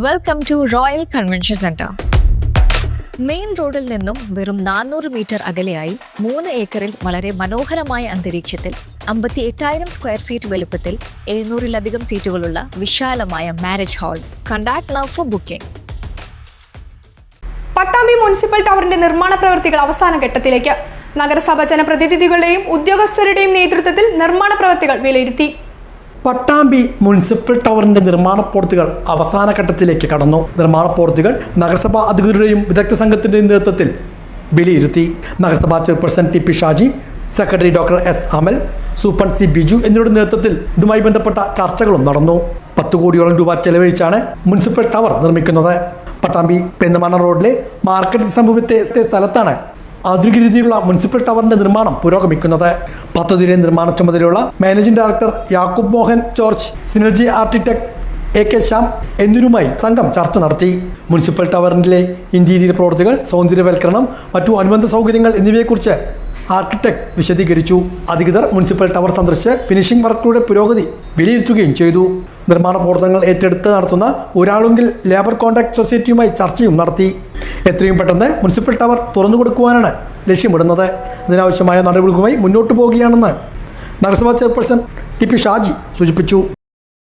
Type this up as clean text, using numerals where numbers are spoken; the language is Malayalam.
Welcome to Royal Convention Centre. Main റോഡിൽ നിന്നും വെറും 400 മീറ്റർ അകലെയായി 3 ഏക്കറിൽ വളരെ മനോഹരമായ അന്തരീക്ഷത്തിൽ 58,000 സ്ക്വയർ ഫീറ്റ് വലുപ്പത്തിൽ 700-ലധികം സീറ്റുകളുള്ള വിശാലമായ marriage hall. Contact now for booking. Pattambi municipal ടവറിന്റെ നിർമ്മാണ പ്രവൃത്തികൾ അവസാന ഘട്ടത്തിലേക്ക്. നഗരസഭ ജനപ്രതിനിധികളുടെയും ഉദ്യോഗസ്ഥരുടെയും നേതൃത്വത്തിൽ നിർമ്മാണ പ്രവൃത്തികൾ വിലയിരുത്തി. പട്ടാമ്പി മുനിസിപ്പൽ ടവറിന്റെ നിർമ്മാണ പ്രവൃത്തികൾ അവസാന ഘട്ടത്തിലേക്ക് കടന്നു. നിർമ്മാണ പ്രവൃത്തികൾ നഗരസഭാ അധികൃതരുടെയും വിദഗ്ധ സംഘത്തിന്റെയും നേതൃത്വത്തിൽ വിലയിരുത്തി. നഗരസഭാ chairperson T P. Shaji, secretary doctor S. Amal, superintendent C. Biju എന്നിവരുടെ നേതൃത്വത്തിൽ ഇതുമായി ബന്ധപ്പെട്ട ചർച്ചകളും നടന്നു. 10 കോടിയോളം രൂപ ചെലവഴിച്ചാണ് മുനിസിപ്പൽ ടവർ നിർമ്മിക്കുന്നത്. പട്ടാമ്പി പെരുന്തൽമണ്ണ റോഡിലെ മാർക്കറ്റ് സമീപത്തെ സ്ഥലത്താണ് ആധുനിക രീതിയിലുള്ള മുനിസിപ്പൽ ടവറിന്റെ നിർമ്മാണം പുരോഗമിക്കുന്നത്. പദ്ധതിയുടെ നിർമ്മാണ ചുമതലയുള്ള managing director Yakub Mohan George, synergy architect A.K. Shyam എന്നിവരുമായി സംഘം ചർച്ച നടത്തി. മുനിസിപ്പൽ ടവറിന്റെ ഇന്റീരിയർ പ്രവൃത്തികൾ, സൗന്ദര്യവൽക്കരണം, മറ്റു അനുബന്ധ സൗകര്യങ്ങൾ എന്നിവയെക്കുറിച്ച് ആർക്കിടെക്ട് വിശദീകരിച്ചു. അധികൃതർ മുനിസിപ്പൽ ടവർ സന്ദർശിച്ച് ഫിനിഷിംഗ് വർക്കുകളുടെ പുരോഗതി വിലയിരുത്തുകയും ചെയ്തു. നിർമ്മാണ പ്രവർത്തനങ്ങൾ ഏറ്റെടുത്ത് നടത്തുന്ന ഒരാളെങ്കിൽ ലേബർ കോൺട്രാക്ട് സൊസൈറ്റിയുമായി ചർച്ചയും നടത്തി. എത്രയും പെട്ടെന്ന് മുനിസിപ്പൽ ടവർ തുറന്നു കൊടുക്കുവാനാണ് ലക്ഷ്യമിടുന്നത്. ഇതിനാവശ്യമായ നടപടികളുമായി മുന്നോട്ടു പോവുകയാണെന്ന് നഗരസഭാ ചെയർപേഴ്സൺ ടി.പി. ഷാജി സൂചിപ്പിച്ചു.